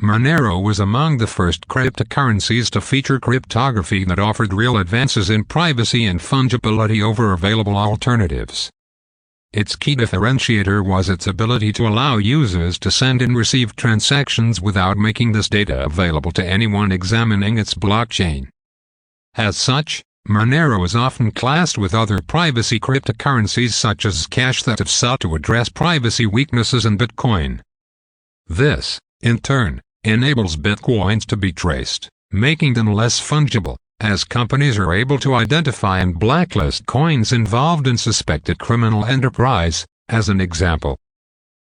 Monero was among the first cryptocurrencies to feature cryptography that offered real advances in privacy and fungibility over available alternatives. Its key differentiator was its ability to allow users to send and receive transactions without making this data available to anyone examining its blockchain. As such, Monero is often classed with other privacy cryptocurrencies such as Cash that have sought to address privacy weaknesses in Bitcoin. This, in turn, enables Bitcoins to be traced, making them less fungible, as companies are able to identify and blacklist coins involved in suspected criminal enterprise, as an example.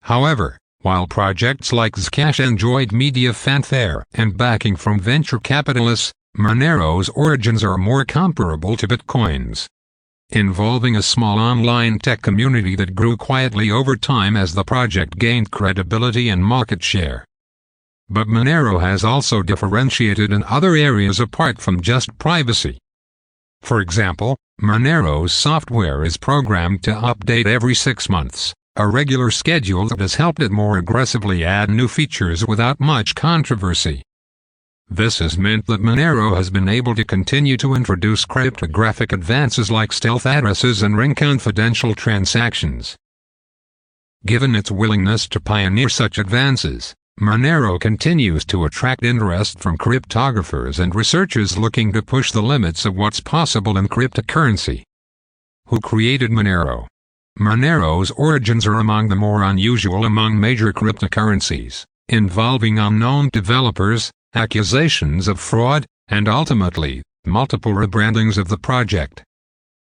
However, while projects like Zcash enjoyed media fanfare and backing from venture capitalists, Monero's origins are more comparable to Bitcoin's, involving a small online tech community that grew quietly over time as the project gained credibility and market share. But Monero has also differentiated in other areas apart from just privacy. For example, Monero's software is programmed to update every 6 months, a regular schedule that has helped it more aggressively add new features without much controversy. This has meant that Monero has been able to continue to introduce cryptographic advances like stealth addresses and ring confidential transactions. Given its willingness to pioneer such advances, Monero continues to attract interest from cryptographers and researchers looking to push the limits of what's possible in cryptocurrency. Who created Monero? Monero's origins are among the more unusual among major cryptocurrencies, involving unknown developers, accusations of fraud, and ultimately, multiple rebrandings of the project.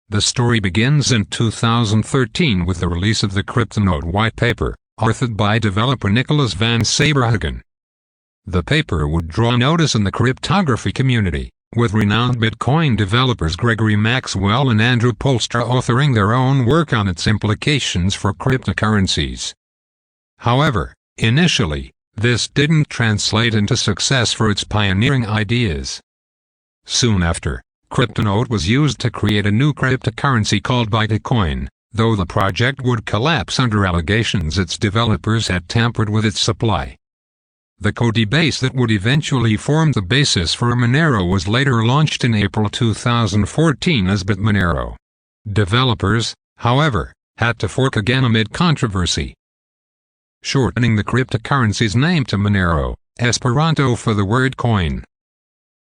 The story begins in 2013 with the release of the CryptoNote white paper, authored by developer Nicholas van Saberhagen. The paper would draw notice in the cryptography community, with renowned Bitcoin developers Gregory Maxwell and Andrew Poelstra authoring their own work on its implications for cryptocurrencies. However, initially, this didn't translate into success for its pioneering ideas. Soon after, CryptoNote was used to create a new cryptocurrency called Bitcoin, though the project would collapse under allegations its developers had tampered with its supply. The codebase that would eventually form the basis for Monero was later launched in April 2014 as BitMonero. Developers, however, had to fork again amid controversy, shortening the cryptocurrency's name to Monero, Esperanto for the word coin.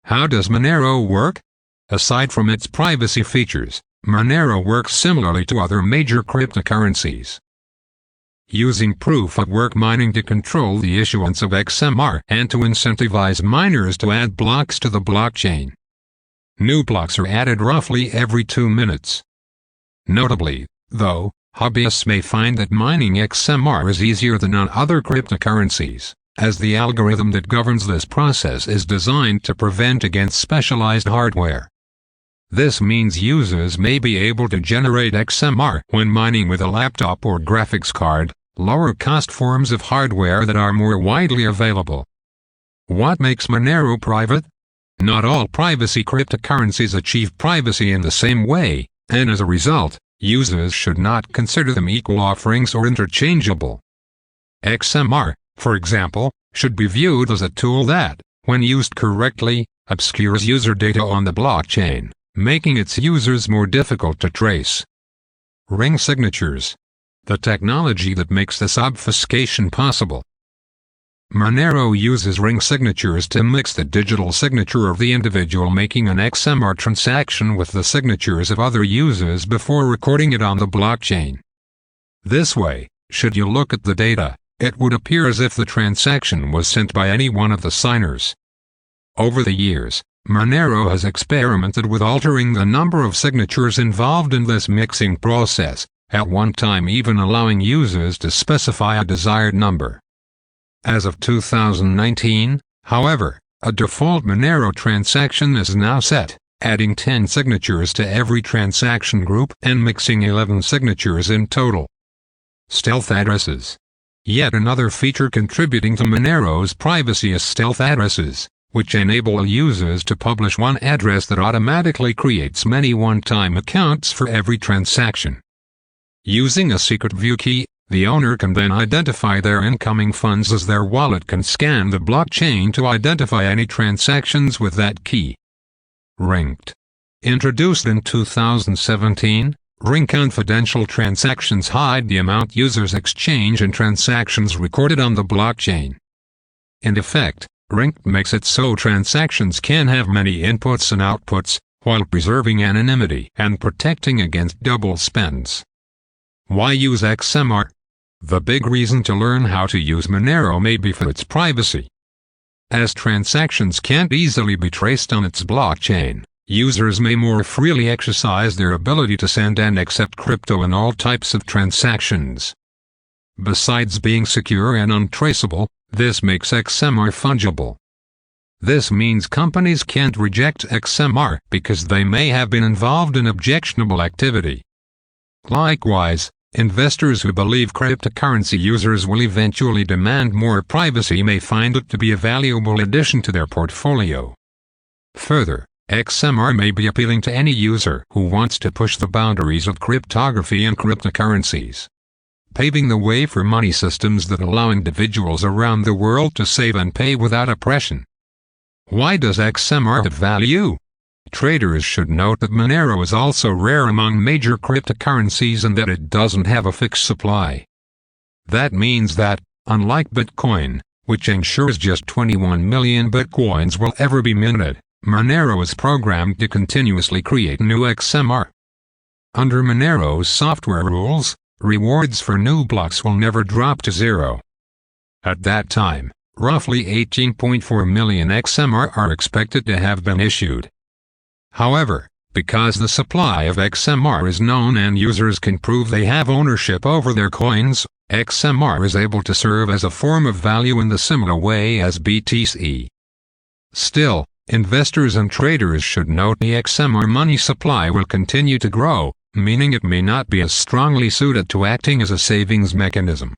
How does Monero work? Aside from its privacy features, Monero works similarly to other major cryptocurrencies, using proof-of-work mining to control the issuance of XMR and to incentivize miners to add blocks to the blockchain. New blocks are added roughly every 2 minutes. Notably, though, hobbyists may find that mining XMR is easier than on other cryptocurrencies, as the algorithm that governs this process is designed to prevent against specialized hardware. This means users may be able to generate XMR when mining with a laptop or graphics card, lower-cost forms of hardware that are more widely available. What makes Monero private? Not all privacy cryptocurrencies achieve privacy in the same way, and as a result, users should not consider them equal offerings or interchangeable. XMR, for example, should be viewed as a tool that, when used correctly, obscures user data on the blockchain, making its users more difficult to trace. Ring signatures, the technology that makes this obfuscation possible. Monero uses ring signatures to mix the digital signature of the individual making an XMR transaction with the signatures of other users before recording it on the blockchain. This way, should you look at the data, it would appear as if the transaction was sent by any one of the signers. Over the years, Monero has experimented with altering the number of signatures involved in this mixing process, at one time even allowing users to specify a desired number. As of 2019, however, a default Monero transaction is now set, adding 10 signatures to every transaction group and mixing 11 signatures in total. Stealth addresses. Yet another feature contributing to Monero's privacy is stealth addresses, which enable users to publish one address that automatically creates many one-time accounts for every transaction. Using a secret view key, The owner can then identify their incoming funds, as their wallet can scan the blockchain to identify any transactions with that key. Rinked. Introduced in 2017, Ring confidential transactions hide the amount users exchange and transactions recorded on the blockchain. In effect, Rinked makes it so transactions can have many inputs and outputs, while preserving anonymity and protecting against double spends. Why use XMR? The big reason to learn how to use Monero may be for its privacy. As transactions can't easily be traced on its blockchain, users may more freely exercise their ability to send and accept crypto in all types of transactions. Besides being secure and untraceable, this makes XMR fungible. This means companies can't reject XMR because they may have been involved in objectionable activity. Likewise, investors who believe cryptocurrency users will eventually demand more privacy may find it to be a valuable addition to their portfolio. Further, XMR may be appealing to any user who wants to push the boundaries of cryptography and cryptocurrencies, paving the way for money systems that allow individuals around the world to save and pay without oppression. Why does XMR have value? Traders should note that Monero is also rare among major cryptocurrencies and that it doesn't have a fixed supply. That means that, unlike Bitcoin, which ensures just 21 million Bitcoins will ever be minted, Monero is programmed to continuously create new XMR. Under Monero's software rules, rewards for new blocks will never drop to zero. At that time, roughly 18.4 million XMR are expected to have been issued. However, because the supply of XMR is known and users can prove they have ownership over their coins, XMR is able to serve as a form of value in the similar way as BTC. Still, investors and traders should note the XMR money supply will continue to grow, meaning it may not be as strongly suited to acting as a savings mechanism.